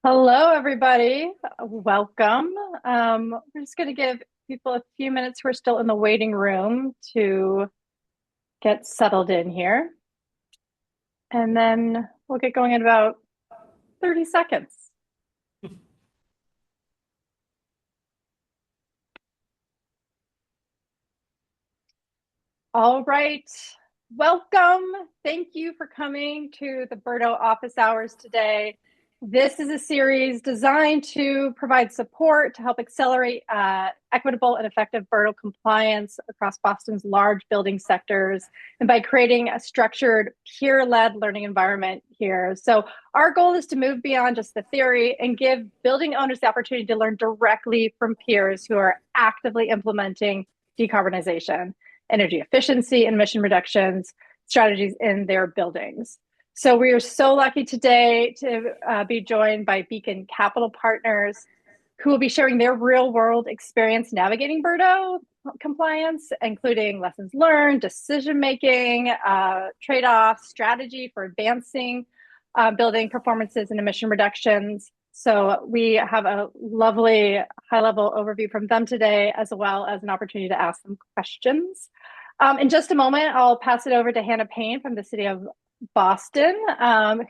Hello, everybody. Welcome. We're just going to give people a few minutes who are still in the waiting room to get settled in here. And then we'll get going in about 30 seconds. All right. Welcome. Thank you for coming to the BERDO office hours today. This is a series designed to provide support to help accelerate equitable and effective BERDO compliance across Boston's large building sectors, and by creating a structured, peer-led learning environment here. So our goal is to move beyond just the theory and give building owners the opportunity to learn directly from peers who are actively implementing decarbonization, energy efficiency, and emission reductions strategies in their buildings. So we are so lucky today to be joined by Beacon Capital Partners, who will be sharing their real world experience navigating BERDO compliance, including lessons learned, decision making, trade offs, strategy for advancing building performances and emission reductions. So we have a lovely high level overview from them today, as well as an opportunity to ask them questions. In just a moment, I'll pass it over to Hannah Payne from the City of Boston,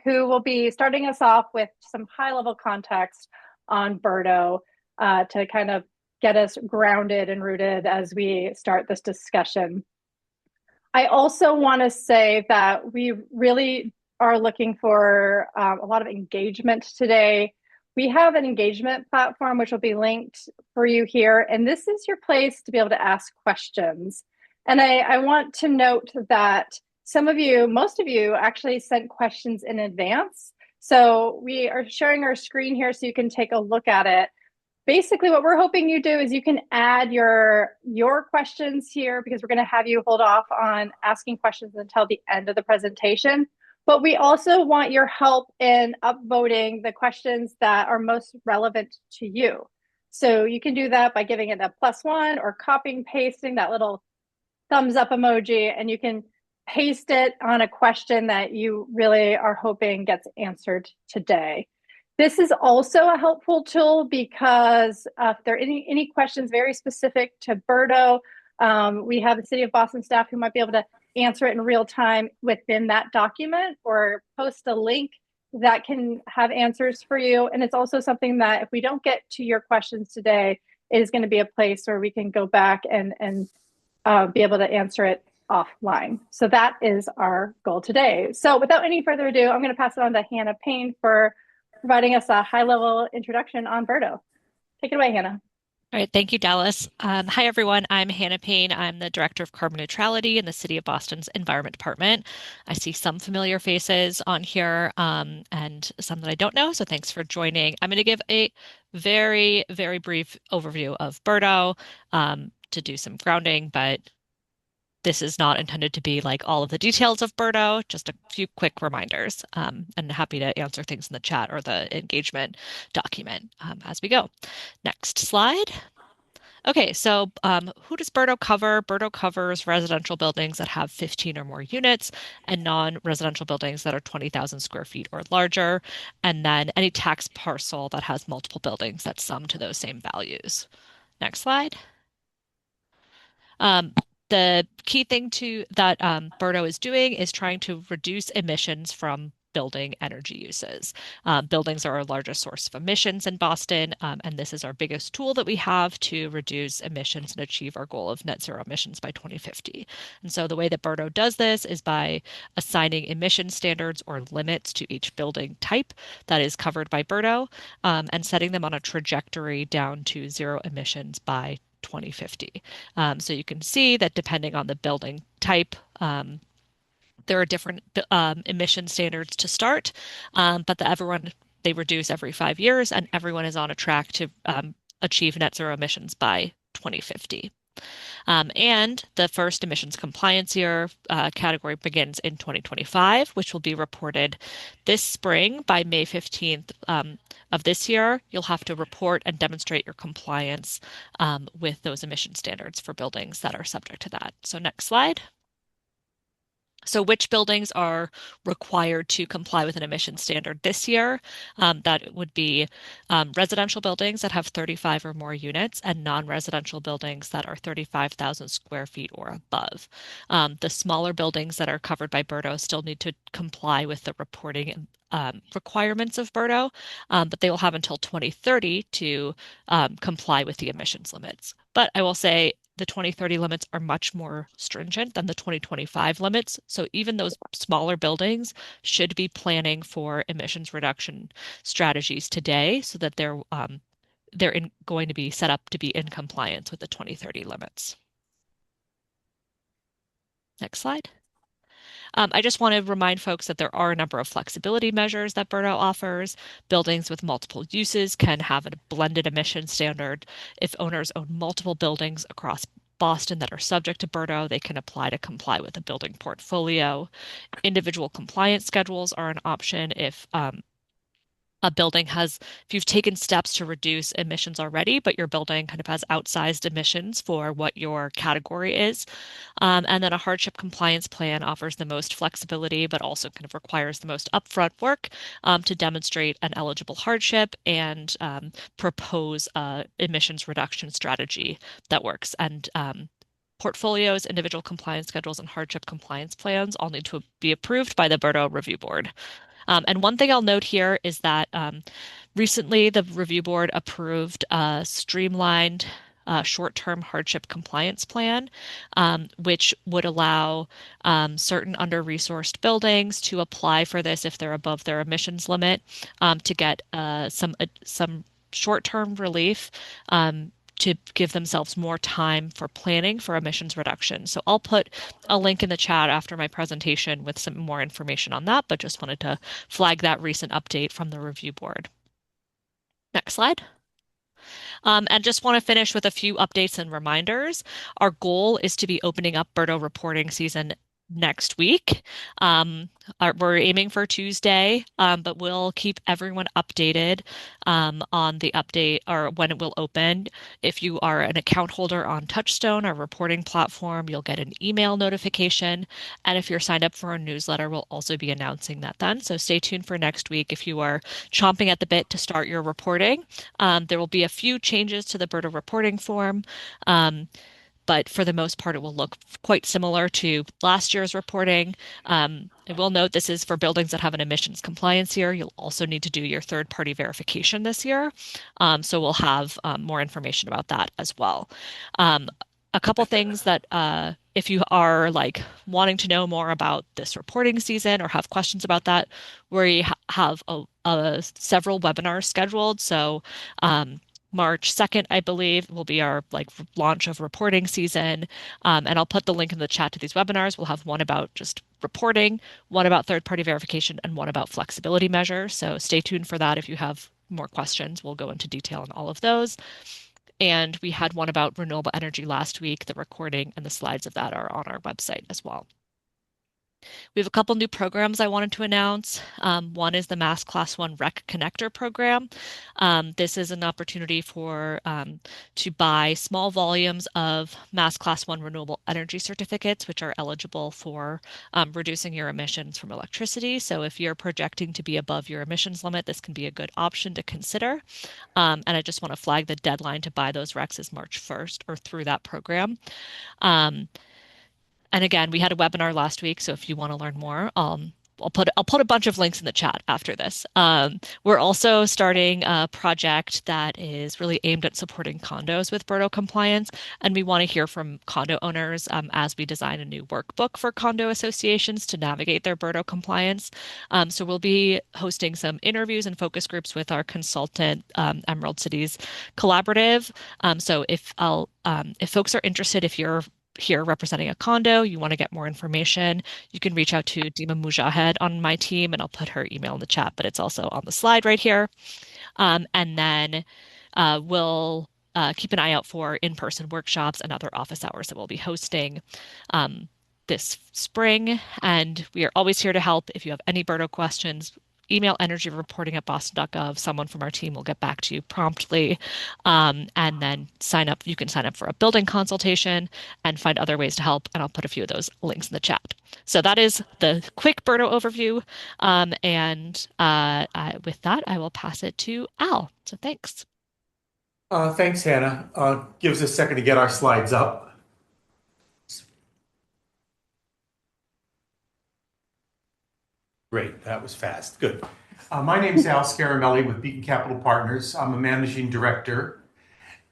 who will be starting us off with some high level context on BERDO to kind of get us grounded and rooted as we start this discussion. I also want to say that we really are looking for a lot of engagement today. We have an engagement platform which will be linked for you here, and this is your place to be able to ask questions. And I want to note that some of you, most of you, actually sent questions in advance. So we are sharing our screen here so you can take a look at it. Basically, what we're hoping you do is you can add your questions here, because we're going to have you hold off on asking questions until the end of the presentation. But we also want your help in upvoting the questions that are most relevant to you. So you can do that by giving it a +1 or copying, pasting that little thumbs up emoji, and you can paste it on a question that you really are hoping gets answered today. This is also a helpful tool because if there are any questions very specific to BERDO, we have the City of Boston staff who might be able to answer it in real time within that document, or post a link that can have answers for you. And it's also something that if we don't get to your questions today, it is going to be a place where we can go back and be able to answer it offline. So that is our goal today. So without any further ado, I'm going to pass it on to Hannah Payne for providing us a high-level introduction on BERDO. Take it away, Hannah. All right, thank you, Dallas. Hi, everyone. I'm Hannah Payne. I'm the Director of Carbon Neutrality in the City of Boston's Environment Department. I see some familiar faces on here and some that I don't know, so thanks for joining. I'm going to give a very, very brief overview of BERDO to do some grounding, but this is not intended to be like all of the details of BERDO, just a few quick reminders, and happy to answer things in the chat or the engagement document as we go. Next slide. Okay, so who does BERDO cover? BERDO covers residential buildings that have 15 or more units and non-residential buildings that are 20,000 square feet or larger, and then any tax parcel that has multiple buildings that sum to those same values. Next slide. Um, the key thing that BERDO is doing is trying to reduce emissions from building energy uses. Buildings are our largest source of emissions in Boston, and this is our biggest tool that we have to reduce emissions and achieve our goal of net zero emissions by 2050. And so the way that BERDO does this is by assigning emission standards or limits to each building type that is covered by BERDO, and setting them on a trajectory down to zero emissions by 2050. So you can see that depending on the building type, there are different emission standards to start, but they reduce every 5 years, and everyone is on a track to achieve net zero emissions by 2050. And the first emissions compliance year category begins in 2025, which will be reported this spring. By May 15th of this year, you'll have to report and demonstrate your compliance with those emission standards for buildings that are subject to that. So next slide. So which buildings are required to comply with an emission standard this year? That would be residential buildings that have 35 or more units and non-residential buildings that are 35,000 square feet or above. The smaller buildings that are covered by BERDO still need to comply with the reporting requirements of BERDO, but they will have until 2030 to comply with the emissions limits. But I will say the 2030 limits are much more stringent than the 2025 limits. So even those smaller buildings should be planning for emissions reduction strategies today so that they're going to be set up to be in compliance with the 2030 limits. Next slide. I just want to remind folks that there are a number of flexibility measures that BERDO offers. Buildings with multiple uses can have a blended emission standard. If owners own multiple buildings across Boston that are subject to BERDO, they can apply to comply with a building portfolio. Individual compliance schedules are an option if a building if you've taken steps to reduce emissions already, but your building kind of has outsized emissions for what your category is. And then a hardship compliance plan offers the most flexibility, but also kind of requires the most upfront work to demonstrate an eligible hardship and propose a emissions reduction strategy that works. And portfolios, individual compliance schedules, and hardship compliance plans all need to be approved by the BERDO Review Board. And one thing I'll note here is that recently the review board approved a streamlined short-term hardship compliance plan, which would allow certain under-resourced buildings to apply for this if they're above their emissions limit to get some short-term relief to give themselves more time for planning for emissions reduction. So I'll put a link in the chat after my presentation with some more information on that, but just wanted to flag that recent update from the review board. Next slide. And just want to finish with a few updates and reminders. Our goal is to be opening up BERDO reporting season next week. We're aiming for Tuesday, but we'll keep everyone updated on the update or when it will open. If you are an account holder on Touchstone, our reporting platform, you'll get an email notification. And if you're signed up for our newsletter, we'll also be announcing that then. So stay tuned for next week if you are chomping at the bit to start your reporting. There will be a few changes to the BERDO reporting form. But for the most part, it will look quite similar to last year's reporting. I will note this is for buildings that have an emissions compliance year. You'll also need to do your third-party verification this year. So we'll have more information about that as well. A couple things that if you are like wanting to know more about this reporting season or have questions about that, we have several webinars scheduled. So March 2nd, I believe, will be our launch of reporting season. And I'll put the link in the chat to these webinars. We'll have one about just reporting, one about third-party verification, and one about flexibility measures. So stay tuned for that if you have more questions. We'll go into detail on all of those. And we had one about renewable energy last week. The recording and the slides of that are on our website as well. We have a couple new programs I wanted to announce. One is the Mass Class 1 REC Connector program. This is an opportunity to buy small volumes of Mass Class 1 renewable energy certificates, which are eligible for reducing your emissions from electricity. So if you're projecting to be above your emissions limit, this can be a good option to consider. And I just want to flag the deadline to buy those RECs is March 1st or through that program. And again, we had a webinar last week, so if you want to learn more, I'll put a bunch of links in the chat after this. We're also starting a project that is really aimed at supporting condos with BERDO compliance, and we want to hear from condo owners as we design a new workbook for condo associations to navigate their BERDO compliance. So we'll be hosting some interviews and focus groups with our consultant, Emerald Cities Collaborative. So if folks are interested, if you're here representing a condo, you want to get more information, you can reach out to Dima Mujahed on my team, and I'll put her email in the chat, but it's also on the slide right here. And then we'll keep an eye out for in-person workshops and other office hours that we'll be hosting this spring. And we are always here to help. If you have any BERDO questions, email energyreporting@boston.gov. Someone from our team will get back to you promptly. And then sign up. You can sign up for a building consultation and find other ways to help. And I'll put a few of those links in the chat. So that is the quick BERDO overview. With that, I will pass it to Al. So thanks. Thanks, Hannah. Give us a second to get our slides up. Great, that was fast. Good. My name is Al Scaramelli with Beacon Capital Partners. I'm a managing director,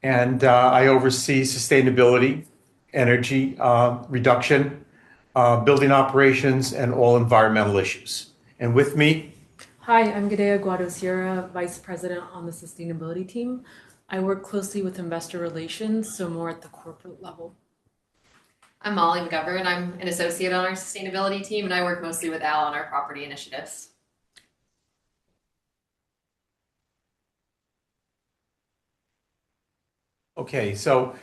and I oversee sustainability, energy reduction, building operations, and all environmental issues. And with me, Hi, I'm Gadea Guado-Sierra, Vice President on the Sustainability team. I work closely with investor relations, so more at the corporate level. I'm Molly McGovern. I'm an associate on our sustainability team, and I work mostly with Al on our property initiatives. okay, so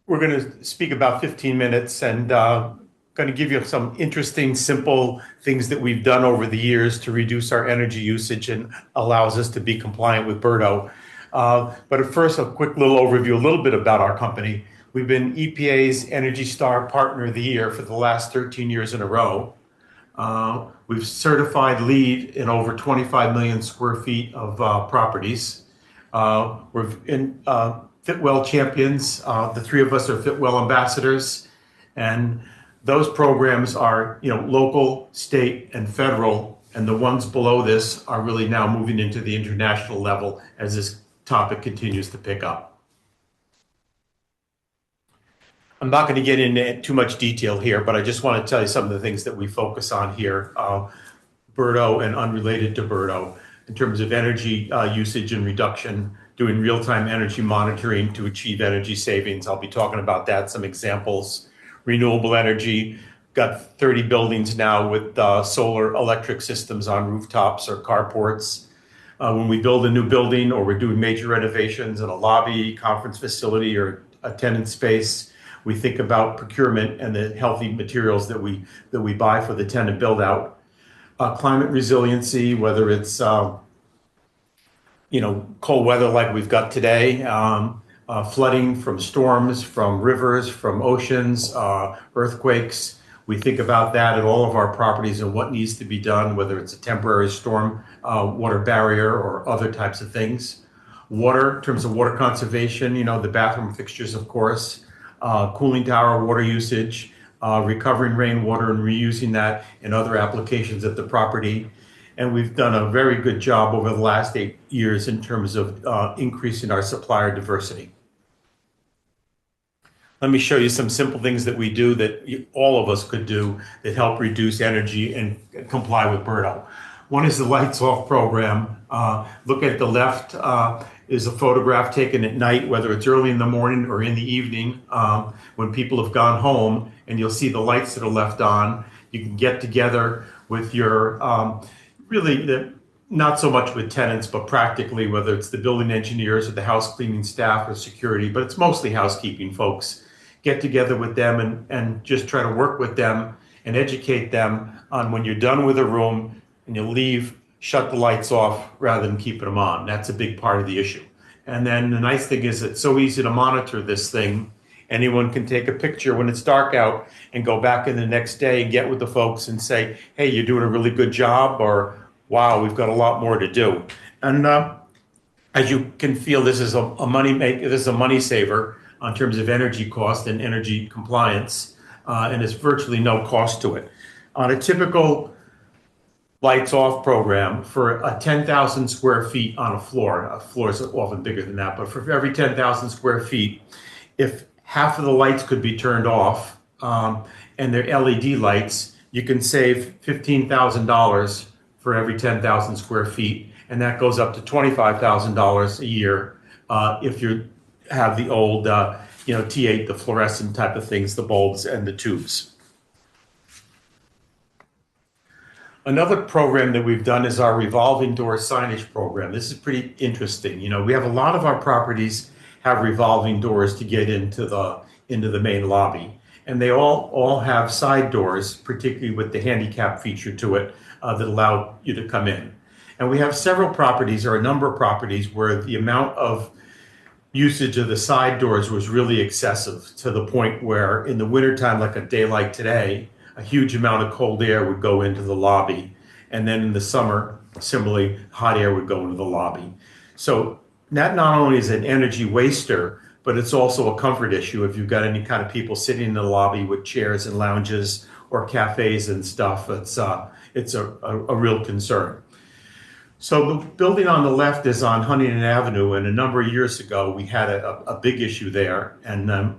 we're going to speak about 15 minutes and going to give you some interesting, simple things that we've done over the years to reduce our energy usage and allows us to be compliant with BERDO. But at first, a quick little overview, a little bit about our company. We've been EPA's Energy Star Partner of the Year for the last 13 years in a row. We've certified LEED in over 25 million square feet of properties. We're in Fitwell champions. The three of us are Fitwell ambassadors, and those programs are, local, state, and federal, and the ones below this are really now moving into the international level as this topic continues to pick up. I'm not going to get into too much detail here, but I just want to tell you some of the things that we focus on here, BERDO and unrelated to BERDO, in terms of energy usage and reduction, doing real-time energy monitoring to achieve energy savings. I'll be talking about that, some examples. Renewable energy, got 30 buildings now with solar electric systems on rooftops or carports. When we build a new building or we're doing major renovations in a lobby, conference facility, or a tenant space, we think about procurement and the healthy materials that we buy for the tenant build out. Climate resiliency, whether it's cold weather like we've got today, flooding from storms, from rivers, from oceans, earthquakes. We think about that at all of our properties and what needs to be done, whether it's a temporary storm water barrier or other types of things. Water, in terms of water conservation, the bathroom fixtures, of course. Cooling tower water usage, recovering rainwater and reusing that in other applications at the property. And we've done a very good job over the last 8 years in terms of increasing our supplier diversity. Let me show you some simple things that we do that all of us could do that help reduce energy and comply with BERDO. One is the lights off program. Look at the left is a photograph taken at night, whether it's early in the morning or in the evening when people have gone home, and you'll see the lights that are left on. You can get together with your, not so much with tenants, but practically, whether it's the building engineers or the house cleaning staff or security, but it's mostly housekeeping folks. Get together with them and just try to work with them and educate them on when you're done with a room and you leave, shut the lights off rather than keeping them on. That's a big part of the issue. And then the nice thing is it's so easy to monitor this thing. Anyone can take a picture when it's dark out and go back in the next day and get with the folks and say, hey, you're doing a really good job, or wow, we've got a lot more to do. And as you can feel, this is a money saver in terms of energy cost and energy compliance, and it's virtually no cost to it. On a typical lights off program for a 10,000 square feet on a floor is often bigger than that, but for every 10,000 square feet, if half of the lights could be turned off and they're LED lights, you can save $15,000 for every 10,000 square feet, and that goes up to $25,000 a year if you have the old T8, the fluorescent type of things, the bulbs and the tubes. Another program that we've done is our revolving door signage program. This is pretty interesting. We have a lot of our properties have revolving doors to get into the main lobby. and they all have side doors, particularly with the handicap feature to it, that allow you to come in. And we have several properties, or a number of properties, where the amount of usage of the side doors was really excessive, to the point where in the wintertime, like a day like today, a huge amount of cold air would go into the lobby. And then in the summer, similarly, hot air would go into the lobby. So that not only is an energy waster, but it's also a comfort issue if you've got any kind of people sitting in the lobby with chairs and lounges or cafes and stuff. It's a real concern. So the building on the left is on Huntington Avenue, and a number of years ago we had a big issue there, and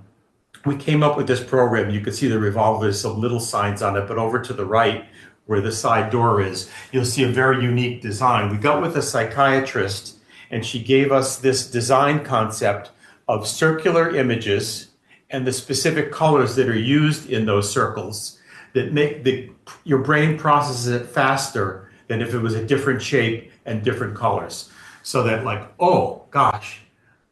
we came up with this program. You can see the revolver, there's some little signs on it, but over to the right where the side door is, you'll see a very unique design. We got with a psychiatrist, and she gave us this design concept of circular images and the specific colors that are used in those circles that make your brain processes it faster than if it was a different shape and different colors. So that, like, oh gosh,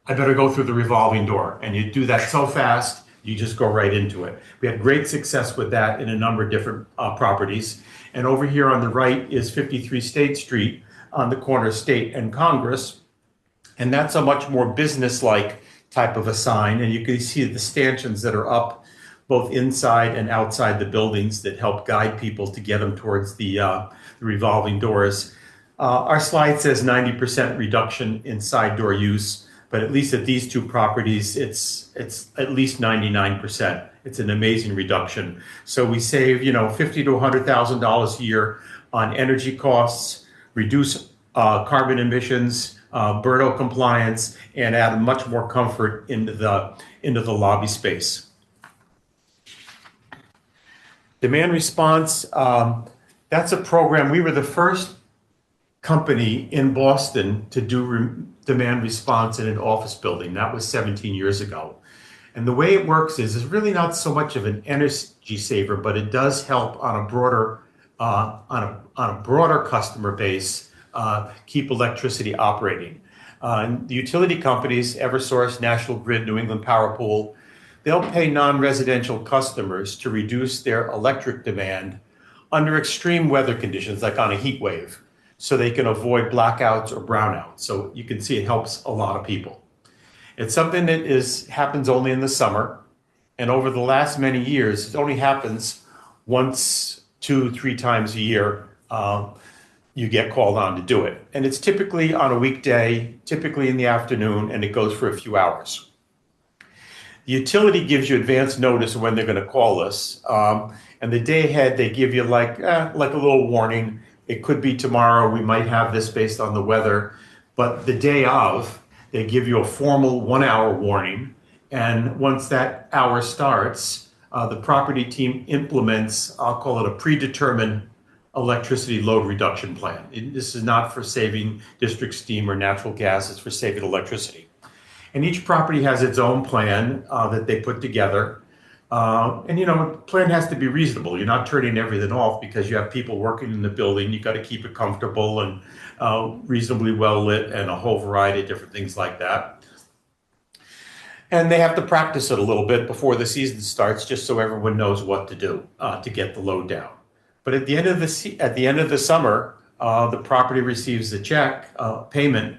I better go through the revolving door. And you do that so fast, you just go right into it. We had great success with that in a number of different properties. And over here on the right is 53 State Street on the corner of State and Congress. And that's a much more business-like type of a sign. And you can see the stanchions that are up both inside and outside the buildings that help guide people to get them towards the revolving doors. Our slide says 90% reduction in side door use, but at least at these two properties, it's at least 99%. It's an amazing reduction. So we save, $50,000 to $100,000 a year on energy costs, reduce carbon emissions, BERDO compliance, and add much more comfort into the lobby space. Demand response, that's a program. We were the first company in Boston to do demand response in an office building. That was 17 years ago. And the way it works is it's really not so much of an energy saver, but it does help on a broader customer base keep electricity operating. And the utility companies, Eversource, National Grid, New England Power Pool, they'll pay non-residential customers to reduce their electric demand under extreme weather conditions, like on a heat wave, so they can avoid blackouts or brownouts. So you can see it helps a lot of people. It's something that happens only in the summer. And over the last many years, it only happens once, 2, 3 times a year. You get called on to do it. And it's typically on a weekday, typically in the afternoon, and it goes for a few hours. The utility gives you advance notice of when they're going to call us. And the day ahead, they give you like a little warning. It could be tomorrow. We might have this based on the weather. But the day of, they give you a formal 1-hour warning. And once that hour starts, the property team implements, I'll call it a predetermined electricity load reduction plan. This is not for saving district steam or natural gas. It's for saving electricity. And each property has its own plan that they put together. And the plan has to be reasonable. You're not turning everything off because you have people working in the building. You got to keep it comfortable and reasonably well lit, and a whole variety of different things like that. And they have to practice it a little bit before the season starts, just so everyone knows what to do to get the load down. But at the end of the summer, the property receives a check payment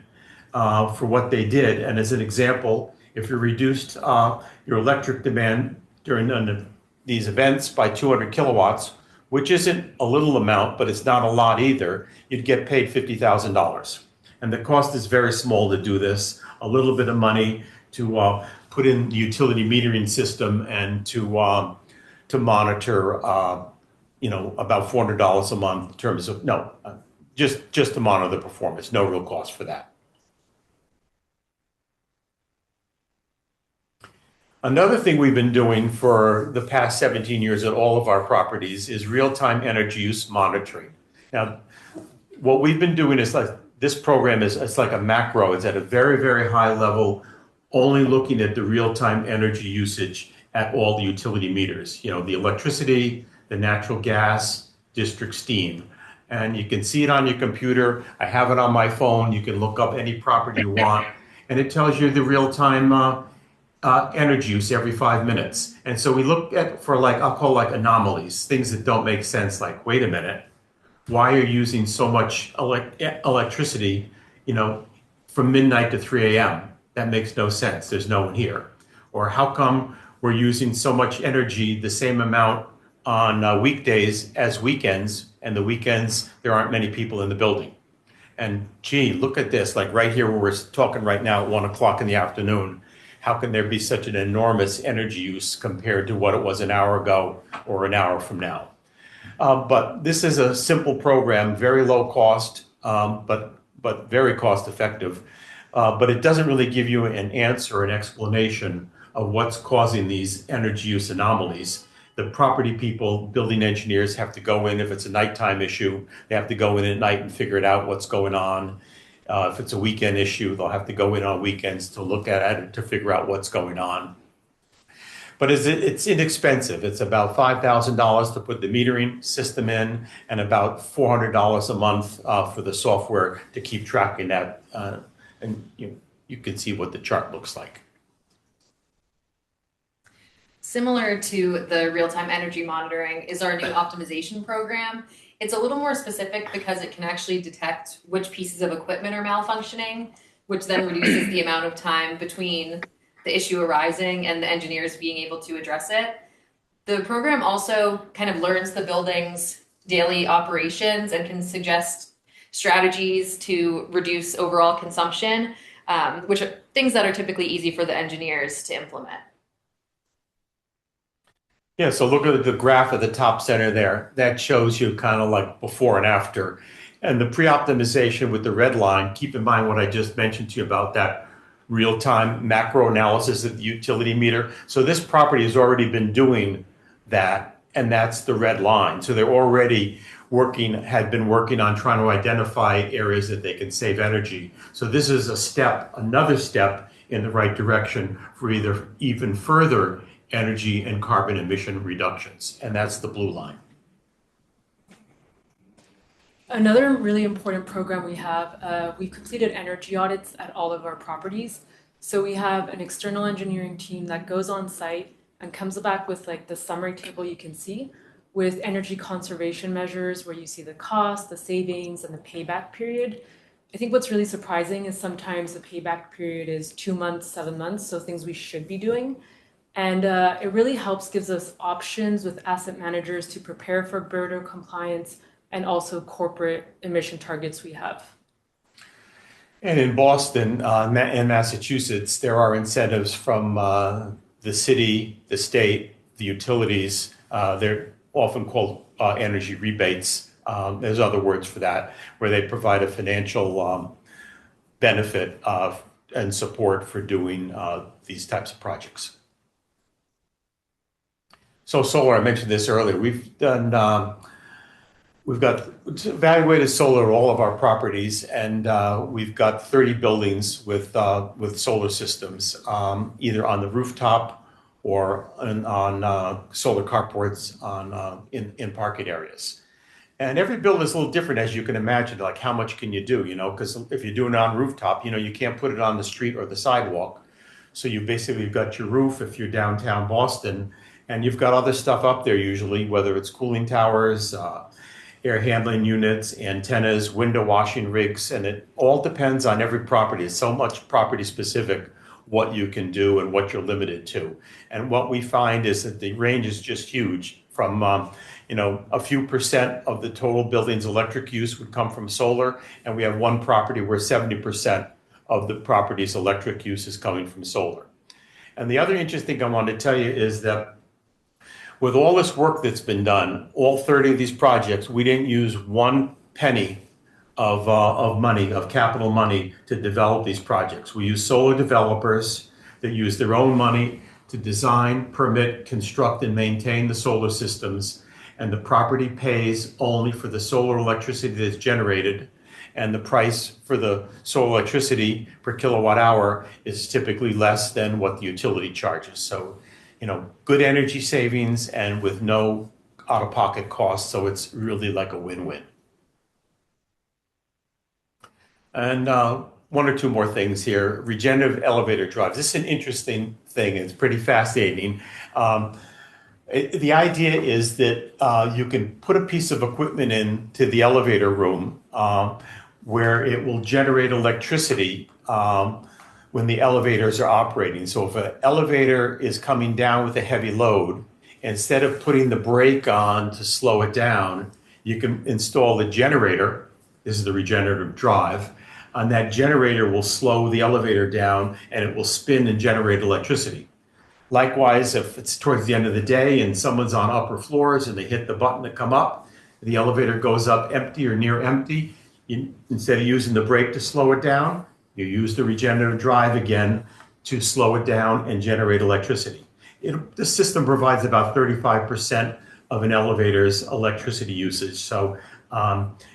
for what they did. And as an example, if you reduced your electric demand during these events by 200 kilowatts, which isn't a little amount, but it's not a lot either, you'd get paid $50,000. And the cost is very small to do this, a little bit of money to put in the utility metering system and to monitor, about $400 a month in terms of, just to monitor the performance, no real cost for that. Another thing we've been doing for the past 17 years at all of our properties is real-time energy use monitoring. Now, what we've been doing is this program it's like a macro. It's at a very, very high level, only looking at the real-time energy usage at all the utility meters. The electricity, the natural gas, district steam. And you can see it on your computer. I have it on my phone. You can look up any property you want. And it tells you the real-time energy use every 5 minutes. And so we look at for like, I'll call like anomalies, things that don't make sense. Like, wait a minute, why are you using so much electricity, from midnight to 3 a.m.? That makes no sense. There's no one here. Or how come we're using so much energy, the same amount on weekdays as weekends, and the weekends there aren't many people in the building? And gee, look at this, like right here where we're talking right now at 1 o'clock in the afternoon. How can there be such an enormous energy use compared to what it was an hour ago or an hour from now? But this is a simple program, very low cost, but very cost effective. But it doesn't really give you an answer, an explanation of what's causing these energy use anomalies. The property people, building engineers have to go in if it's a nighttime issue. They have to go in at night and figure it out what's going on. If it's a weekend issue, they'll have to go in on weekends to look at it to figure out what's going on. But it's inexpensive. It's about $5,000 to put the metering system in, and about $400 a month for the software to keep tracking that. And you can see what the chart looks like. Similar to the real-time energy monitoring is our new optimization program. It's a little more specific because it can actually detect which pieces of equipment are malfunctioning, which then reduces the amount of time between the issue arising and the engineers being able to address it. The program also kind of learns the building's daily operations and can suggest strategies to reduce overall consumption, which are things that are typically easy for the engineers to implement. Yeah, so look at the graph at the top center there. That shows you kind of like before and after. And the pre-optimization with the red line, keep in mind what I just mentioned to you about that real-time macro analysis of the utility meter. So this property has already been doing that, and that's the red line. So they're already had been working on trying to identify areas that they can save energy. So this is another step in the right direction for either even further energy and carbon emission reductions, and that's the blue line. Another really important program we have, we completed energy audits at all of our properties. So we have an external engineering team that goes on site and comes back with like the summary table you can see with energy conservation measures where you see the cost, the savings, and the payback period. I think what's really surprising is sometimes the payback period is 2 months, 7 months, so things we should be doing. And it really gives us options with asset managers to prepare for BERDO compliance and also corporate emission targets we have. And in Boston and Massachusetts, there are incentives from the city, the state, the utilities. They're often called energy rebates. There's other words for that, where they provide a financial benefit and support for doing these types of projects. So solar, I mentioned this earlier. We've got evaluated solar at all of our properties, and we've got 30 buildings with solar systems, either on the rooftop or on solar carports in parking areas. And every building is a little different, as you can imagine. Like, how much can you do? Because if you're doing it on rooftop, you can't put it on the street or the sidewalk. So you've got your roof if you're downtown Boston, and you've got other stuff up there usually, whether it's cooling towers, air handling units, antennas, window washing rigs, and it all depends on every property. It's so much property specific what you can do and what you're limited to. And what we find is that the range is just huge. From a few percent of the total building's electric use would come from solar, and we have one property where 70% of the property's electric use is coming from solar. And the other interesting thing I wanted to tell you is that with all this work that's been done, all 30 of these projects, we didn't use 1 penny of money, of capital money, to develop these projects. We use solar developers that use their own money to design, permit, construct, and maintain the solar systems. And the property pays only for the solar electricity that's generated. And the price for the solar electricity per kilowatt hour is typically less than what the utility charges. So, good energy savings and with no out-of-pocket costs. So it's really like a win-win. And one or two more things here. Regenerative elevator drives. This is an interesting thing. It's pretty fascinating. The idea is that you can put a piece of equipment into the elevator room where it will generate electricity when the elevators are operating. So if an elevator is coming down with a heavy load, instead of putting the brake on to slow it down, you can install the generator. This is the regenerative drive. And that generator will slow the elevator down and it will spin and generate electricity. Likewise, if it's towards the end of the day and someone's on upper floors and they hit the button to come up, the elevator goes up empty or near empty. Instead of using the brake to slow it down, you use the regenerative drive again to slow it down and generate electricity. The system provides about 35% of an elevator's electricity usage. So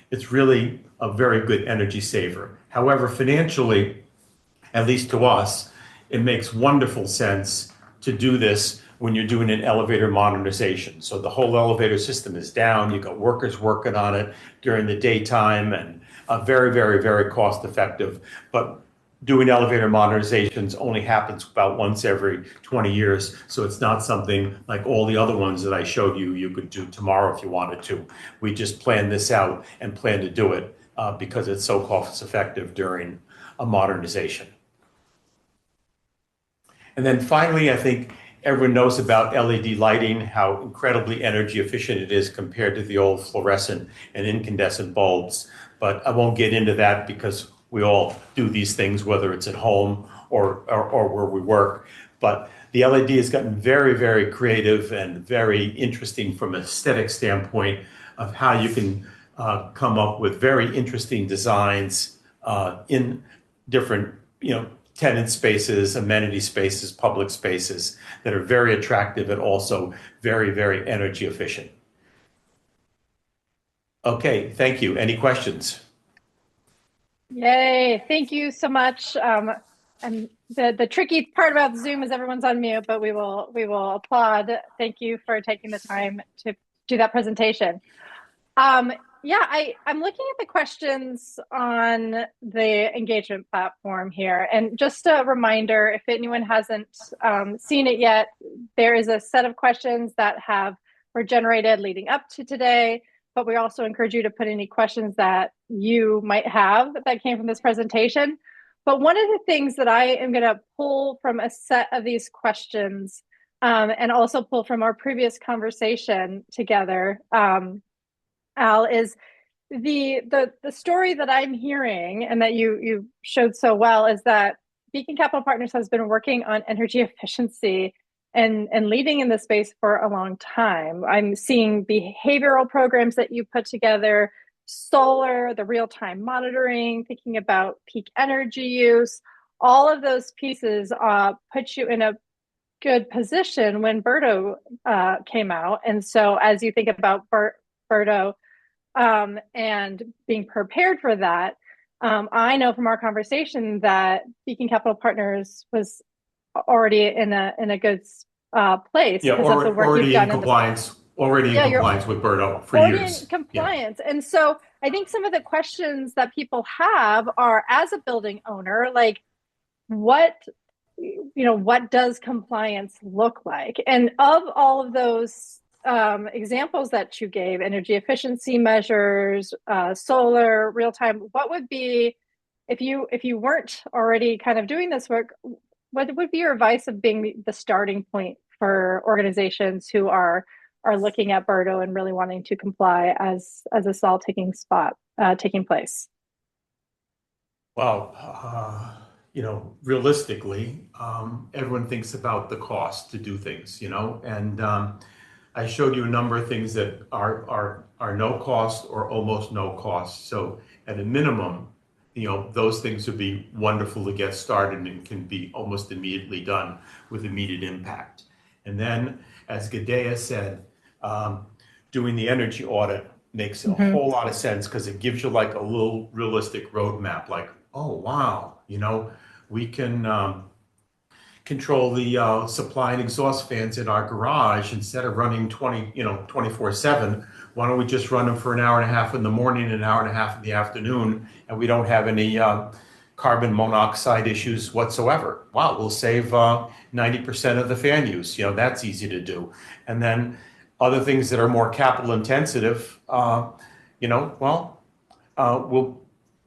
it's really a very good energy saver. However, financially, at least to us, it makes wonderful sense to do this when you're doing an elevator modernization. So the whole elevator system is down. You've got workers working on it during the daytime, and very, very, very cost effective. But doing elevator modernizations only happens about once every 20 years. So it's not something like all the other ones that I showed you you could do tomorrow if you wanted to. We just planned this out and plan to do it because it's so cost effective during a modernization. And then finally, I think everyone knows about LED lighting, how incredibly energy efficient it is compared to the old fluorescent and incandescent bulbs. But I won't get into that because we all do these things, whether it's at home or where we work. But the LED has gotten very, very creative and very interesting from an aesthetic standpoint of how you can come up with very interesting designs in different, tenant spaces, amenity spaces, public spaces that are very attractive and also very, very energy efficient. Okay, thank you. Any questions? Yay, thank you so much. And the tricky part about Zoom is everyone's on mute, but we will applaud. Thank you for taking the time to do that presentation. I'm looking at the questions on the engagement platform here. And just a reminder, if anyone hasn't seen it yet, there is a set of questions that were generated leading up to today, but we also encourage you to put any questions that you might have that came from this presentation. But one of the things that I am going to pull from a set of these questions and also pull from our previous conversation together, Al, is the story that I'm hearing and that you showed so well is that Beacon Capital Partners has been working on energy efficiency and leading in this space for a long time. I'm seeing behavioral programs that you put together, solar, the real-time monitoring, thinking about peak energy use. All of those pieces put you in a good position when BERDO came out. And so as you think about BERDO, and being prepared for that, I know from our conversation that Beacon Capital Partners was already in a good place because of the work you've done in compliance. Already in compliance with BERDO for years. Already in compliance. Yeah. And so I think some of the questions that people have are, as a building owner, like what does compliance look like? And of all of those examples that you gave, energy efficiency measures, solar, real time, what would be, if you weren't already kind of doing this work, what would be your advice of being the starting point for organizations who are looking at BERDO and really wanting to comply as this all taking place? Well, realistically, everyone thinks about the cost to do things, and I showed you a number of things that are no cost or almost no cost. So at a minimum, those things would be wonderful to get started and can be almost immediately done with immediate impact. And then, as Gadea said, doing the energy audit makes a whole lot of sense because it gives you like a little realistic roadmap, like, oh, wow, we can control the supply and exhaust fans in our garage instead of running 24/7. Why don't we just run them for an hour and a half in the morning and an hour and a half in the afternoon, and we don't have any carbon monoxide issues whatsoever. Wow, we'll save 90% of the fan use. That's easy to do. And then other things that are more capital intensive, well,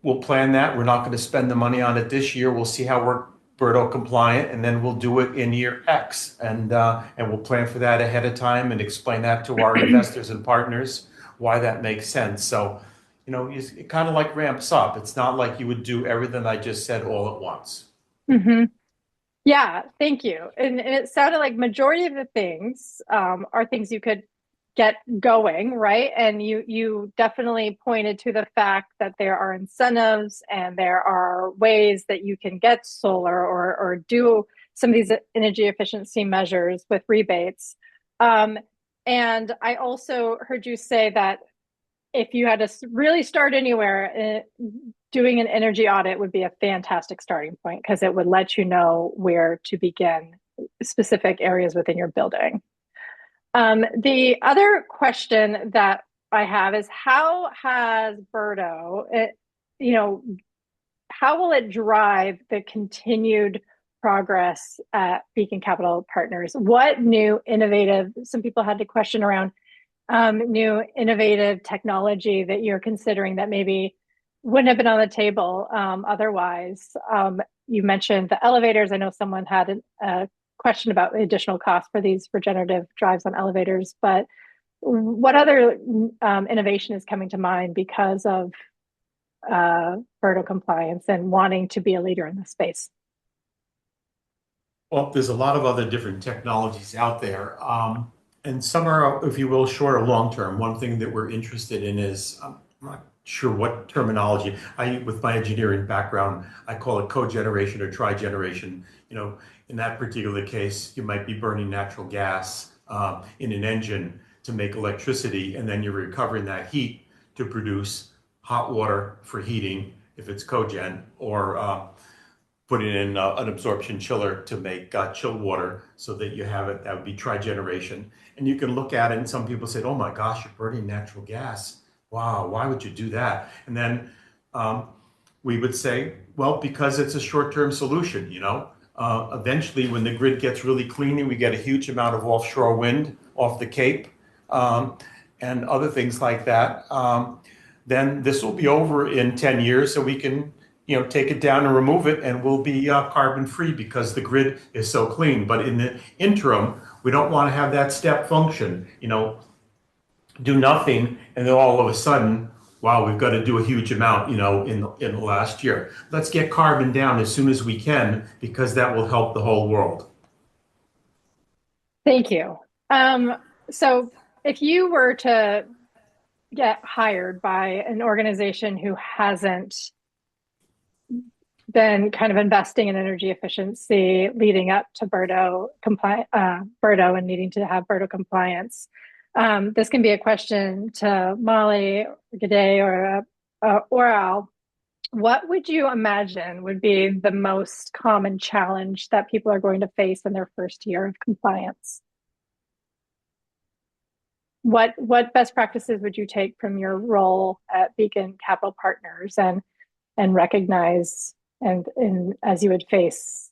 we'll plan that. We're not going to spend the money on it this year. We'll see how we're BERDO compliant, and then we'll do it in year X, and we'll plan for that ahead of time and explain that to our investors and partners why that makes sense. So, it kind of like ramps up. It's not like you would do everything I just said all at once. Mm-hmm. Yeah, thank you. And it sounded like majority of the things are things you could get going, right? And you definitely pointed to the fact that there are incentives and there are ways that you can get solar or do some of these energy efficiency measures with rebates. And I also heard you say that if you had to really start anywhere, doing an energy audit would be a fantastic starting point because it would let you know where to begin specific areas within your building. The other question that I have is how has BERDO, how will it drive the continued progress at Beacon Capital Partners? What new innovative, some people had the question around new innovative technology that you're considering that maybe wouldn't have been on the table otherwise? You mentioned the elevators. I know someone had a question about the additional cost for these regenerative drives on elevators, but what other innovation is coming to mind because of BERDO compliance and wanting to be a leader in this space? Well, there's a lot of other different technologies out there. And some are, if you will, short or long term. One thing that we're interested in is, I'm not sure what terminology, with my engineering background, I call it cogeneration or trigeneration. In that particular case, you might be burning natural gas in an engine to make electricity, and then you're recovering that heat to produce hot water for heating, if it's cogen, or putting in an absorption chiller to make chilled water so that you have it. That would be trigeneration. And you can look at it and some people say, oh my gosh, you're burning natural gas. Wow, why would you do that? And then we would say, well, because it's a short-term solution, eventually when the grid gets really clean and we get a huge amount of offshore wind off the Cape and other things like that, then this will be over in 10 years so we can take it down and remove it, and we'll be carbon free because the grid is so clean. But in the interim, we don't want to have that step function, do nothing, and then all of a sudden, wow, we've got to do a huge amount, in the last year. Let's get carbon down as soon as we can because that will help the whole world. Thank you. So if you were to get hired by an organization who hasn't been kind of investing in energy efficiency leading up to BERDO and needing to have BERDO compliance. This can be a question to Molly, or G'day, or Al. What would you imagine would be the most common challenge that people are going to face in their first year of compliance? What best practices would you take from your role at Beacon Capital Partners and recognize and as you would face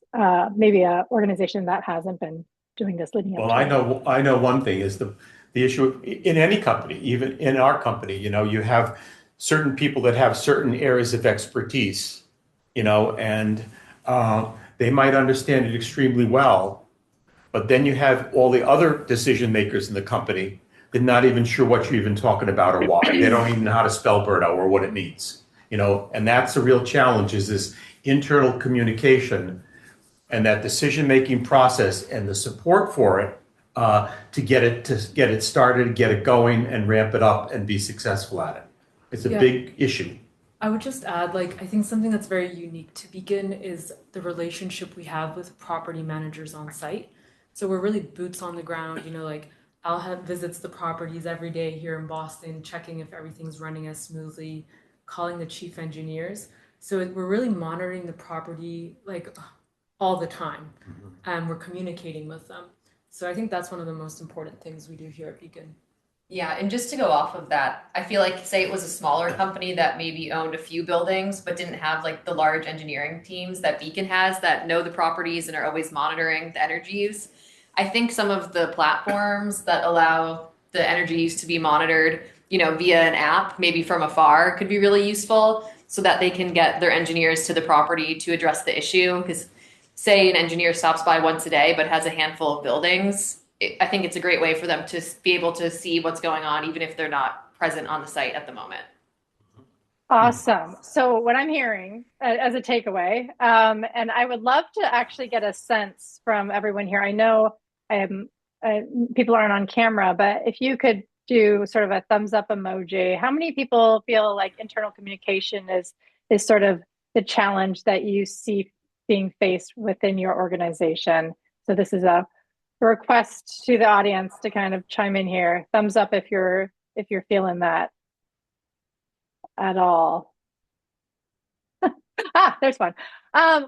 maybe an organization that hasn't been doing this leading up? Well, I know one thing is the issue in any company, even in our company, you have certain people that have certain areas of expertise, and they might understand it extremely well, but then you have all the other decision makers in the company. They're not even sure what you're even talking about or why. They don't even know how to spell BERDO or what it means, and that's a real challenge, is this internal communication and that decision-making process and the support for it to get it started, get it going and ramp it up and be successful at it. It's a big issue. I would just add, I think something that's very unique to Beacon is the relationship we have with property managers on site. So we're really boots on the ground, Al visits the properties every day here in Boston, checking if everything's running as smoothly, calling the chief engineers. So we're really monitoring the property all the time, and we're communicating with them. So I think that's one of the most important things we do here at Beacon. Yeah, and just to go off of that, I feel like say it was a smaller company that maybe owned a few buildings but didn't have like the large engineering teams that Beacon has that know the properties and are always monitoring the energy use. I think some of the platforms that allow the energy use to be monitored, via an app, maybe from afar, could be really useful so that they can get their engineers to the property to address the issue. Because say an engineer stops by once a day but has a handful of buildings, I think it's a great way for them to be able to see what's going on, even if they're not present on the site at the moment. Awesome. So, what I'm hearing as a takeaway, and I would love to actually get a sense from everyone here. I know um, people aren't on camera, but if you could do sort of a thumbs up emoji, how many people feel like internal communication is sort of the challenge that you see being faced within your organization? So, this is a request to the audience to kind of chime in here. Thumbs up if you're feeling that at all. There's one.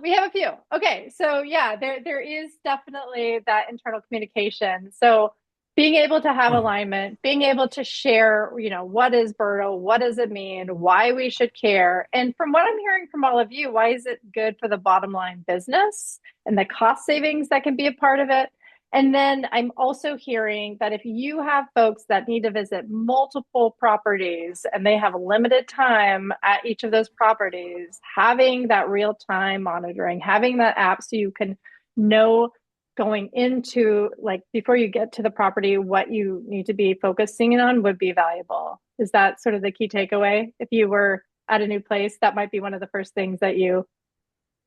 We have a few. Okay, so yeah, there is definitely that internal communication. So being able to have alignment, being able to share, what is BERDO, what does it mean, why we should care, and from what I'm hearing from all of you, why is it good for the bottom line business and the cost savings that can be a part of it. And then I'm also hearing that if you have folks that need to visit multiple properties and they have limited time at each of those properties, having that real time monitoring, having that app so you can know going into like before you get to the property what you need to be focusing on would be valuable. Is that sort of the key takeaway? If you were at a new place, that might be one of the first things that you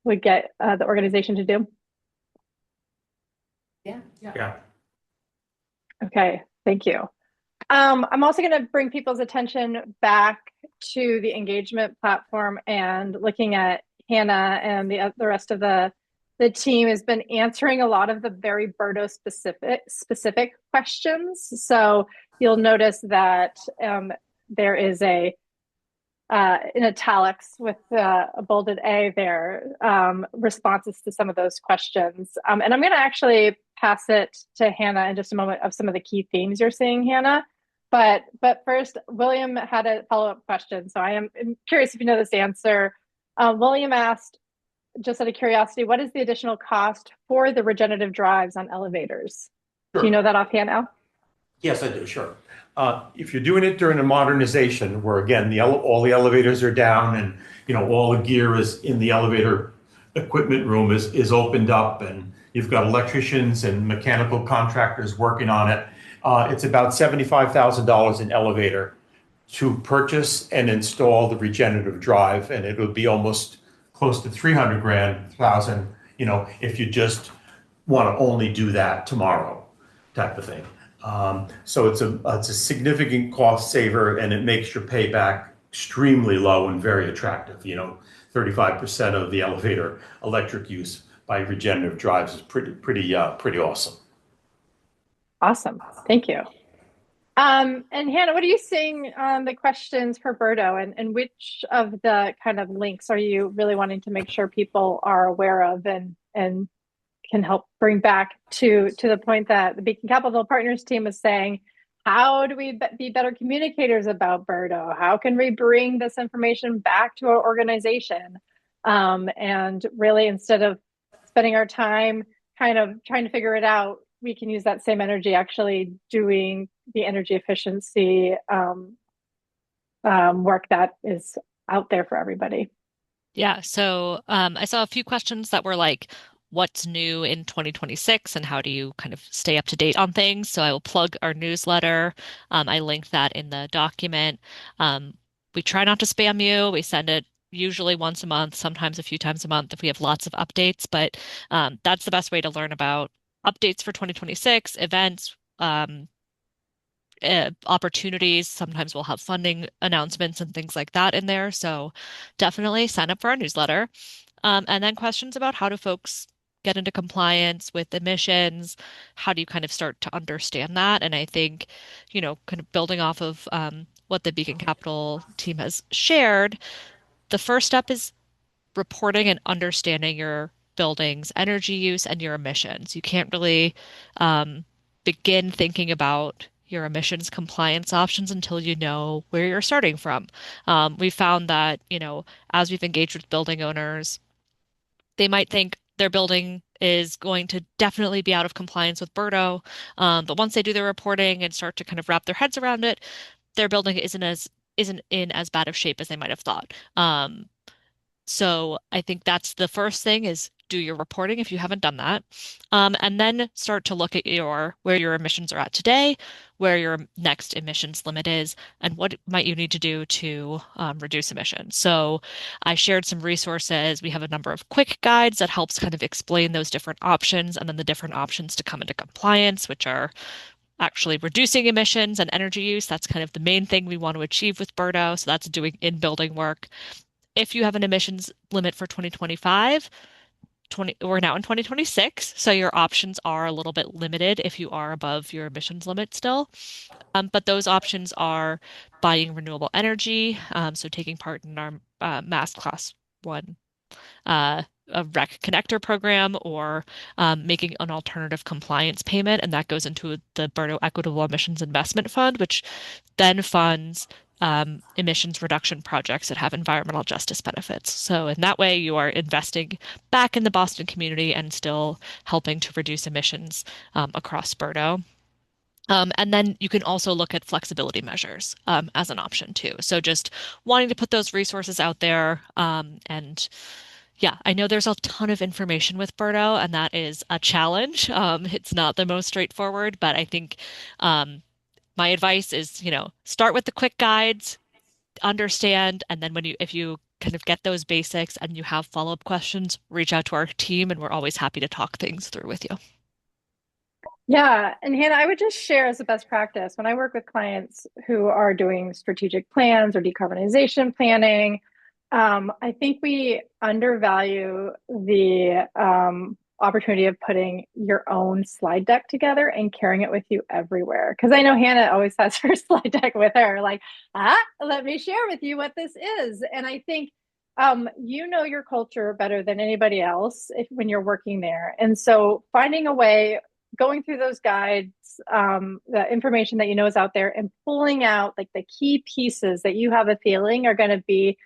would get the organization to do. Yeah. Yeah. Okay, thank you. I'm also going to bring people's attention back to the engagement platform and looking at Hannah and the rest of the team has been answering a lot of the very BERDO specific questions. So you'll notice that there is a in italics with a bolded A there, responses to some of those questions. And I'm going to actually pass it to Hannah in just a moment of some of the key themes you're seeing, Hannah. But first, William had a follow-up question. So I'm curious if you know this answer. William asked, just out of curiosity, what is the additional cost for the regenerative drives on elevators? Do you Sure. know that offhand, Al? Yes, I do. Sure. If you're doing it during a modernization, where again all the elevators are down and all the gear is in the elevator equipment room is opened up, and you've got electricians and mechanical contractors working on it, it's about $75,000 an elevator to purchase and install the regenerative drive, and it would be almost close to 300 grand thousand, if you just want to only do that tomorrow, type of thing. So it's a significant cost saver, and it makes your payback extremely low and very attractive. 35% of the elevator electric use by regenerative drives is pretty awesome. Awesome. Thank you. And Hannah, what are you seeing on the questions for BERDO and which of the kind of links are you really wanting to make sure people are aware of and can help bring back to the point that the Beacon Capital Partners team is saying, how do we be better communicators about BERDO? How can we bring this information back to our organization? And really, instead of spending our time kind of trying to figure it out, we can use that same energy actually doing the energy efficiency work that is out there for everybody. Yeah, so I saw a few questions that were like, what's new in 2026 and how do you kind of stay up to date on things? So I will plug our newsletter. I linked that in the document. Um, we try not to spam you. We send it usually once a month, sometimes a few times a month if we have lots of updates, but that's the best way to learn about updates for 2026, events, opportunities. Sometimes we'll have funding announcements and things like that in there. So definitely sign up for our newsletter. And then questions about how do folks get into compliance with emissions? How do you kind of start to understand that? And I think, kind of building off of what the Beacon Capital team has shared, the first step is reporting and understanding your building's energy use and your emissions. You can't really begin thinking about your emissions compliance options until you know where you're starting from. We found that, as we've engaged with building owners, they might think their building is going to definitely be out of compliance with BERDO, but once they do their reporting and start to kind of wrap their heads around it, their building isn't in as bad of shape as they might have thought. So I think that's the first thing is do your reporting if you haven't done that. And then start to look at where your emissions are at today, where your next emissions limit is, and what might you need to do to reduce emissions. So I shared some resources. We have a number of quick guides that helps kind of explain those different options and then the different options to come into compliance, which are actually reducing emissions and energy use. That's kind of the main thing we want to achieve with BERDO. So that's doing in-building work. If you have an emissions limit for 2025, we're now in 2026, so your options are a little bit limited if you are above your emissions limit still. But those options are buying renewable energy, so taking part in our Mass Class 1 a REC connector program or making an alternative compliance payment. And that goes into the BERDO Equitable Emissions Investment Fund, which then funds emissions reduction projects that have environmental justice benefits. So in that way, you are investing back in the Boston community and still helping to reduce emissions across BERDO. And then you can also look at flexibility measures as an option too. So just wanting to put those resources out there and yeah, I know there's a ton of information with BERDO, and that is a challenge. It's not the most straightforward, but I think my advice is, start with the quick guides, understand, and then if you kind of get those basics and you have follow-up questions, reach out to our team, and we're always happy to talk things through with you. Yeah. And Hannah, I would just share as a best practice when I work with clients who are doing strategic plans or decarbonization planning. I think we undervalue the opportunity of putting your own slide deck together and carrying it with you everywhere. Because I know Hannah always has her slide deck with her, like, let me share with you what this is. And I think you know your culture better than anybody else when you're working there. And so finding a way, going through those guides, the information that you know is out there, and pulling out like the key pieces that you have a feeling are going to be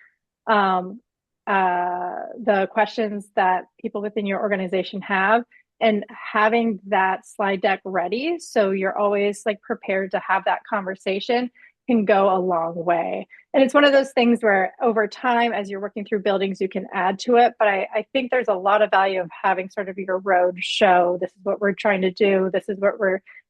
um, the questions that people within your organization have, and having that slide deck ready so you're always like prepared to have that conversation can go a long way. And it's one of those things where over time, as you're working through buildings, you can add to it. But I think there's a lot of value of having sort of your road show. This is what we're trying to do. This is what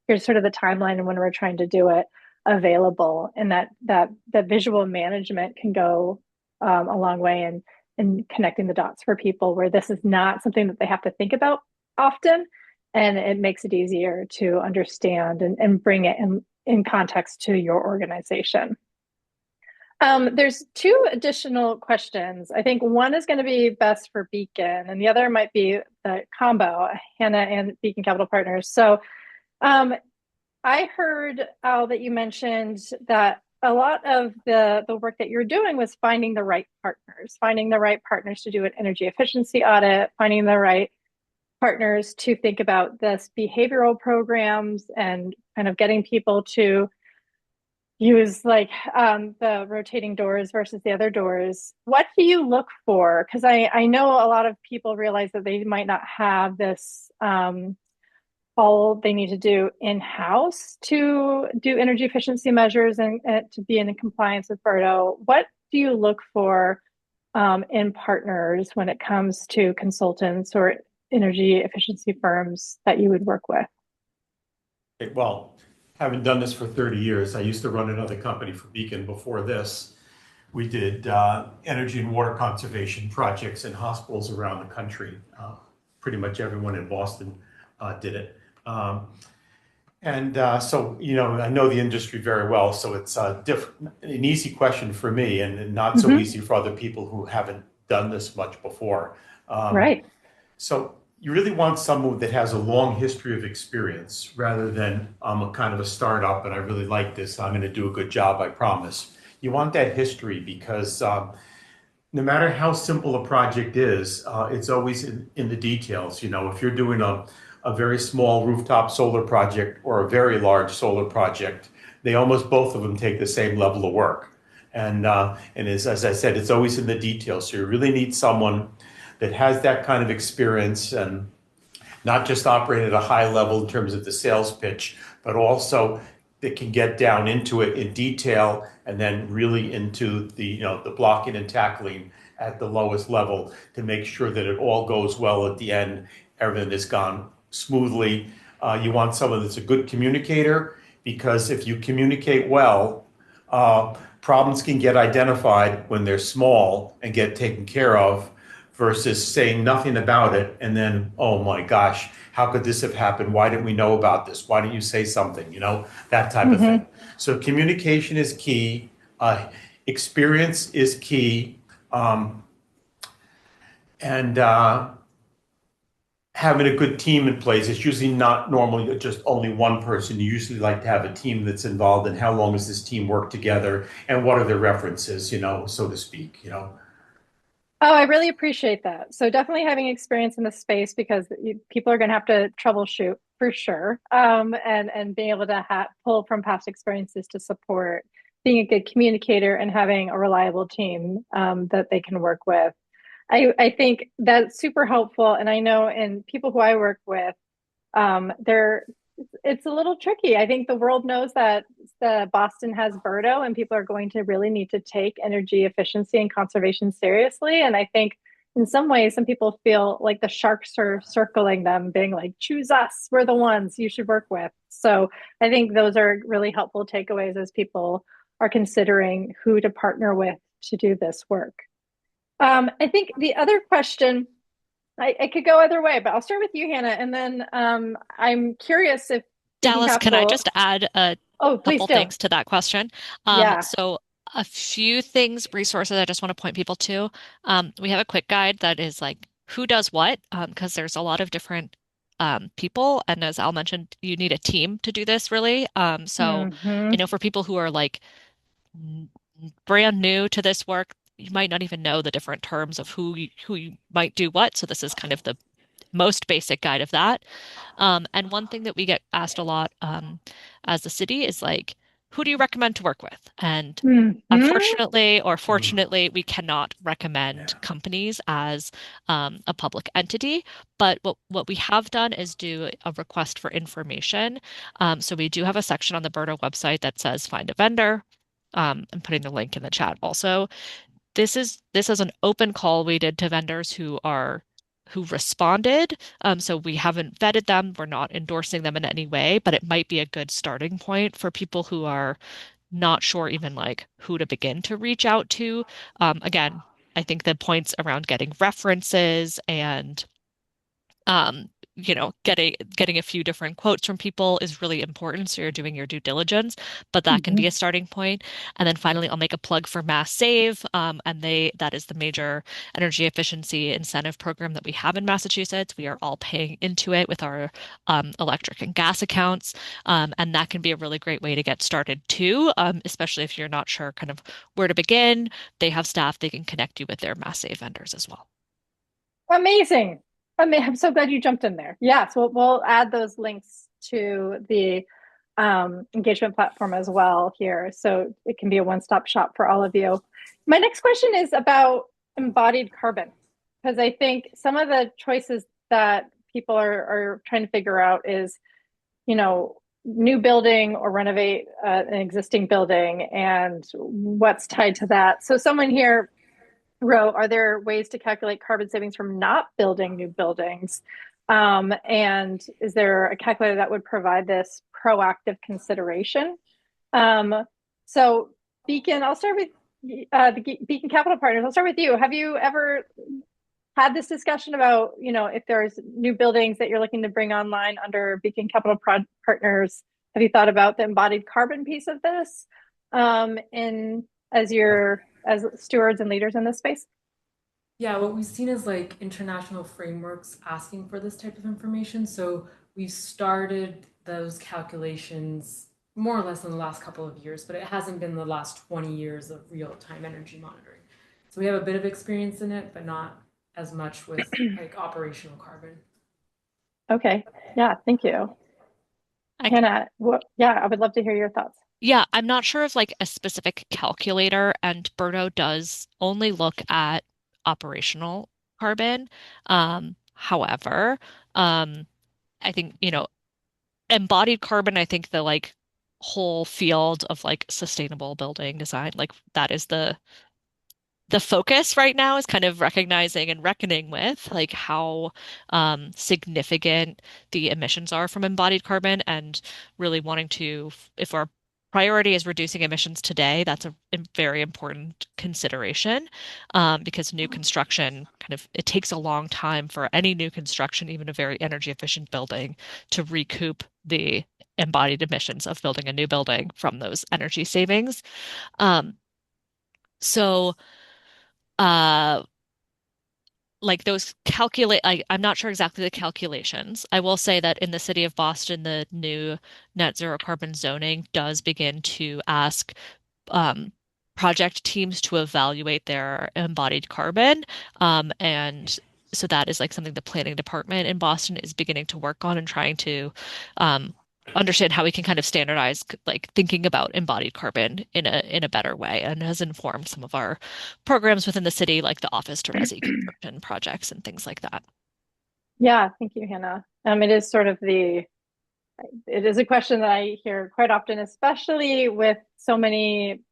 here's sort of the timeline and when we're trying to do it available. And that visual management can go a long way in connecting the dots for people where this is not something that they have to think about often. And it makes it easier to understand and bring it in context to your organization. There's two additional questions. I think one is going to be best for Beacon, and the other might be the combo, Hannah and Beacon Capital Partners. So I heard, Al, that you mentioned that a lot of the work that you're doing was finding the right partners to do an energy efficiency audit, finding the right partners to think about this behavioral programs and kind of getting people to use like the rotating doors versus the other doors. What do you look for? Because I know a lot of people realize that they might not have this all they need to do in-house to do energy efficiency measures and to be in compliance with BERDO. What do you look for in partners when it comes to consultants or energy efficiency firms that you would work with? Well, having done this for 30 years, I used to run another company for Beacon before this. We did energy and water conservation projects in hospitals around the country. Pretty much everyone in Boston did it. So, I know the industry very well, so it's an easy question for me and not so easy for other people who haven't done this much before. Right. So you really want someone that has a long history of experience rather than I'm a kind of a startup and I really like this. I'm going to do a good job, I promise. You want that history because no matter how simple a project is, it's always in the details. If you're doing a a very small rooftop solar project or a very large solar project, they almost both of them take the same level of work. And as I said, it's always in the details. So you really need someone that has that kind of experience and not just operate at a high level in terms of the sales pitch, but also that can get down into it in detail and then really into the blocking and tackling at the lowest level to make sure that it all goes well at the end, everything has gone smoothly. You want someone that's a good communicator because if you communicate well, problems can get identified when they're small and get taken care of versus saying nothing about it and then, oh my gosh, how could this have happened? Why didn't we know about this? Why didn't you say something? That type of thing. So communication is key. Experience is key. And having a good team in place. It's usually not normally just only one person. You usually like to have a team that's involved, and how long has this team worked together and what are their references, so to speak. Oh, I really appreciate that. So definitely having experience in the space because people are going to have to troubleshoot for sure, and being able to pull from past experiences to support being a good communicator and having a reliable team that they can work with. I think that's super helpful, and I know in people who I work with, they're it's a little tricky. I think the world knows that the Boston has BERDO, and people are going to really need to take energy efficiency and conservation seriously. And I think in some ways, some people feel like the sharks are circling them, being like, choose us, we're the ones you should work with. So I think those are really helpful takeaways as people are considering who to partner with to do this work. I think the other question I could go either way, but I'll start with you, Hannah, and then I'm curious if Beacon Dallas, can I Capital. just add a Oh, please couple do. things to that question? Yeah. So a few things, resources I just want to point people to. We have a quick guide that is like who does what, because there's a lot of different people, and as Al mentioned, you need a team to do this really. So I Hmm. know for people who are like n- brand new to this work, you might not even know the different terms of who you might do what. So this is kind of the most basic guide of that. And one thing that we get asked a lot as a city is like, who do you recommend to work with? And Hmm. unfortunately or fortunately, we cannot recommend companies as a public entity. But what we have done is do a request for information. So we do have a section on the BERDO website that says find a vendor. I'm putting the link in the chat also. This is an open call we did to vendors who responded. So we haven't vetted them. We're not endorsing them in any way, but it might be a good starting point for people who are not sure even like who to begin to reach out to. Again, I think the points around getting references and getting a few different quotes from people is really important. So you're doing your due diligence, but that can Hmm. be a starting point. And then finally, I'll make a plug for Mass Save, and that is the major energy efficiency incentive program that we have in Massachusetts. We are all paying into it with our electric and gas accounts, and that can be a really great way to get started too, especially if you're not sure kind of where to begin. They have staff; they can connect you with their Mass Save vendors as well. Amazing. I'm so glad you jumped in there. Yes, we'll add those links to the engagement platform as well here. So it can be a one-stop shop for all of you. My next question is about embodied carbon, because I think some of the choices that people are trying to figure out is, new building or renovate an existing building and what's tied to that. So someone here wrote, are there ways to calculate carbon savings from not building new buildings? And is there a calculator that would provide this proactive consideration? Um, so Beacon, I'll start with the Beacon Capital Partners. I'll start with you. Have you ever had this discussion about, if there's new buildings that you're looking to bring online under Beacon Capital Partners? Have you thought about the embodied carbon piece of this in as stewards and leaders in this space? Yeah, what we've seen is like international frameworks asking for this type of information. So we've started those calculations more or less in the last couple of years, but it hasn't been the last 20 years of real-time energy monitoring. So we have a bit of experience in it, but not as much with like operational carbon. Okay. Yeah, thank you. I Hannah, yeah, I would love to hear your thoughts. Yeah, I'm not sure of like a specific calculator, and BERDO does only look at operational carbon. However, um, I think, embodied carbon, I think the like whole field of like sustainable building design, like that is the focus right now is kind of recognizing and reckoning with like how significant the emissions are from embodied carbon and really wanting to, if our priority is reducing emissions today, that's a very important consideration because new construction kind of it takes a long time for any new construction, even a very energy efficient building, to recoup the embodied emissions of building a new building from those energy savings. So uh like those calculate I'm not sure exactly the calculations. I will say that in the city of Boston, the new net zero carbon zoning does begin to ask um, project teams to evaluate their embodied carbon. And so that is like something the planning department in Boston is beginning to work on and trying to um, understand how we can kind of standardize like thinking about embodied carbon in a better way and has informed some of our programs within the city, like the office to resi conversion projects and things like that. Yeah, thank you, Hannah. It is sort of it is a question that I hear quite often, especially with so many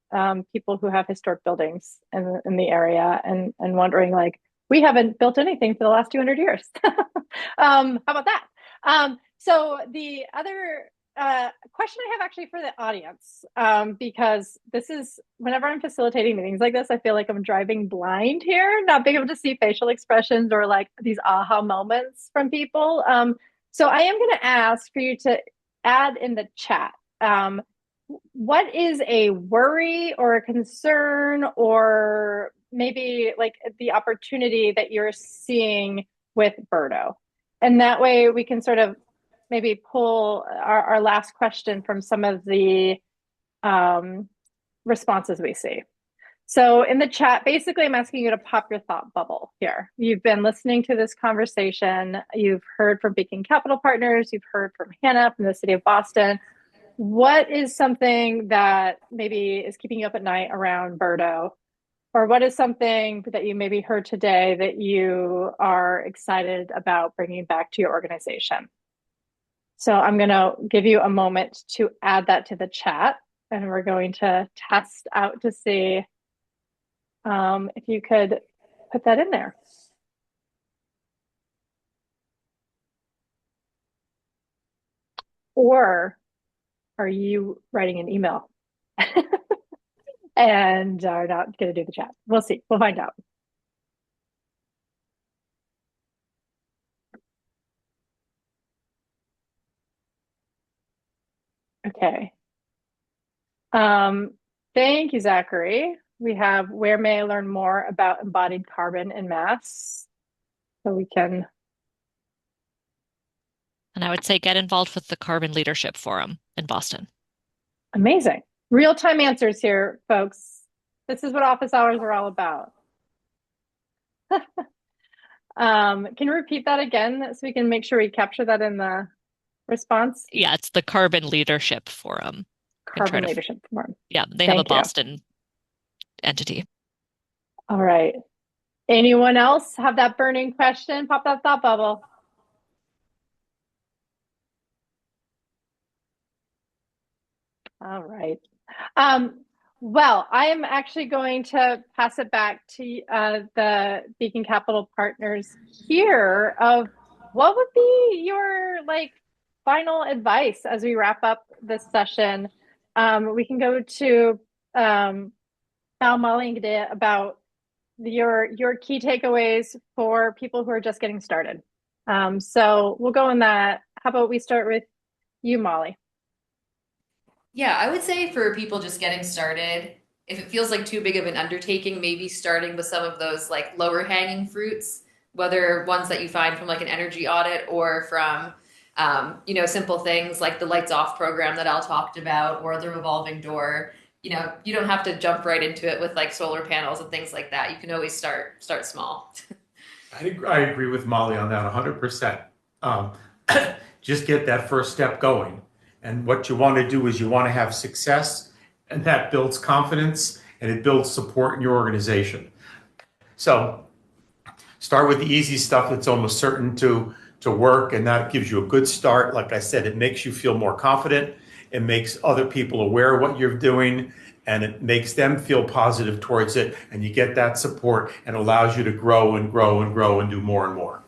people who have historic buildings in the area and wondering like, we haven't built anything for the last 200 years. How about that? So the other question I have actually for the audience, because this is whenever I'm facilitating meetings like this, I feel like I'm driving blind here, not being able to see facial expressions or like these aha moments from people. So I am going to ask for you to add in the chat. What is a worry or a concern or maybe like the opportunity that you're seeing with BERDO? And that way we can sort of maybe pull our last question from some of the responses we see. So in the chat, basically, I'm asking you to pop your thought bubble here. You've been listening to this conversation. You've heard from Beacon Capital Partners. You've heard from Hannah from the city of Boston. What is something that maybe is keeping you up at night around BERDO? Or what is something that you maybe heard today that you are excited about bringing back to your organization? So I'm going to give you a moment to add that to the chat, and we're going to test out to see if you could put that in there. Or are you writing an email and are not going to do the chat? We'll see. We'll find out. Okay. Thank you, Zachary. We have where may I learn more about embodied carbon in mass? So we can. And I would say get involved with the Carbon Leadership Forum in Boston. Amazing. Real-time answers here, folks. This is what office hours are all about. Can you repeat that again so we can make sure we capture that in the response? Yeah, it's the Carbon Leadership Forum. Carbon Leadership Forum. Yeah, they have a Thank you. Boston entity. All right. Anyone else have that burning question? Pop that thought bubble. All right. Well, I am actually going to pass it back to the Beacon Capital Partners here of what would be your like final advice as we wrap up this session. We can go to Val, Molly, and Gadea about your key takeaways for people who are just getting started. So we'll go on that. How about we start with you, Molly? Yeah, I would say for people just getting started, if it feels like too big of an undertaking, maybe starting with some of those like lower hanging fruits, whether ones that you find from like an energy audit or from, simple things like the lights off program that Al talked about or the revolving door. You don't have to jump right into it with like solar panels and things like that. You can always start small. I agree with Molly on that 100%. just get that first step going. And what you want to do is you want to have success, and that builds confidence and it builds support in your organization. So start with the easy stuff that's almost certain to work, and that gives you a good start. Like I said, it makes you feel more confident. It makes other people aware of what you're doing, and it makes them feel positive towards it. And you get that support and allows you to grow and grow and grow and do more and more.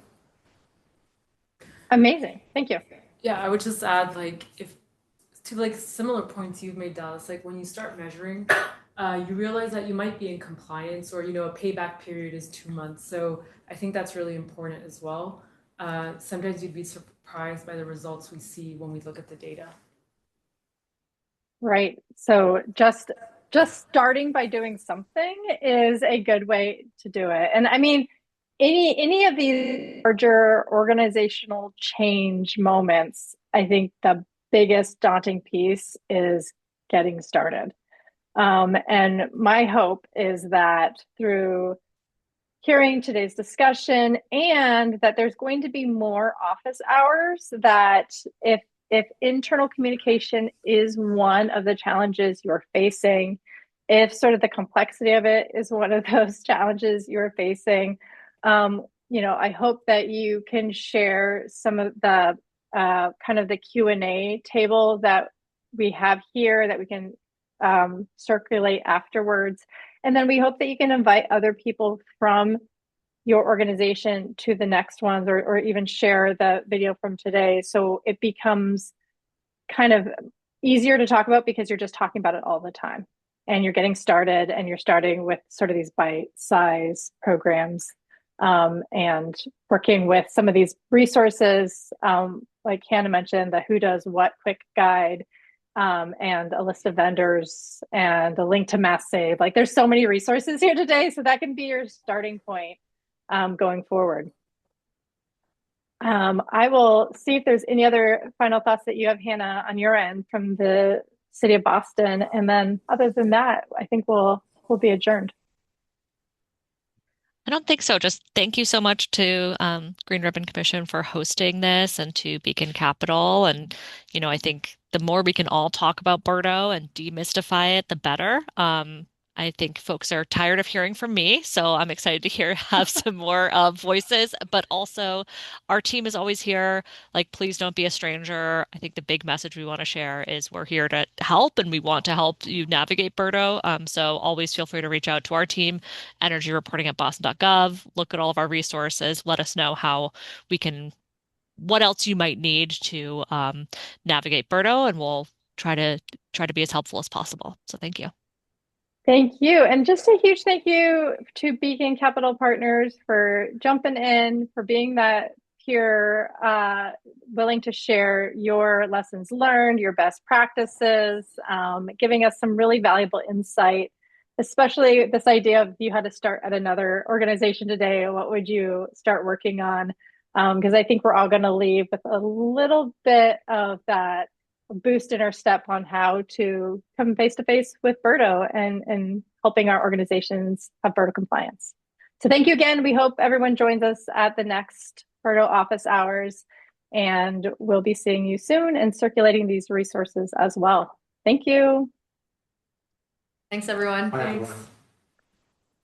Amazing. Thank you. Yeah, I would just add like if to like similar points you've made, Dallas, like when you start measuring, you realize that you might be in compliance or, a payback period is 2 months. So I think that's really important as well. Sometimes you'd be surprised by the results we see when we look at the data. Right. So just starting by doing something is a good way to do it. And I mean, any of these larger organizational change moments, I think the biggest daunting piece is getting started. And my hope is that through hearing today's discussion and that there's going to be more office hours, that if internal communication is one of the challenges you're facing, if sort of the complexity of it is one of those challenges you're facing, I hope that you can share some of the kind of the Q&A table that we have here that we can circulate afterwards. And then we hope that you can invite other people from your organization to the next ones, or even share the video from today, so it becomes kind of easier to talk about because you're just talking about it all the time and you're getting started and you're starting with sort of these bite-size programs, and working with some of these resources, like Hannah mentioned, the Who Does What quick guide, and a list of vendors and a link to Mass Save. Like there's so many resources here today, so that can be your starting point going forward. I will see if there's any other final thoughts that you have, Hannah, on your end from the city of Boston. And then other than that, I think we'll be adjourned. I don't think so. Just thank you so much to Green Ribbon Commission for hosting this and to Beacon Capital. And, I think the more we can all talk about BERDO and demystify it, the better. I think folks are tired of hearing from me, so I'm excited to have some more voices. But also, our team is always here. Like, please don't be a stranger. I think the big message we want to share is we're here to help, and we want to help you navigate BERDO. So always feel free to reach out to our team, energyreporting@boston.gov. Look at all of our resources. Let us know what else you might need to navigate BERDO, and we'll try to be as helpful as possible. So thank you. Thank you. And just a huge thank you to Beacon Capital Partners for jumping in, for being that peer, willing to share your lessons learned, your best practices, giving us some really valuable insight, especially this idea of if you had to start at another organization today, what would you start working on? Because I think we're all going to leave with a little bit of that boost in our step on how to come face to face with BERDO and helping our organizations have BERDO compliance. So thank you again. We hope everyone joins us at the next BERDO office hours, and we'll be seeing you soon and circulating these resources as well. Thank you. Thanks, everyone. Bye, Thanks. everyone.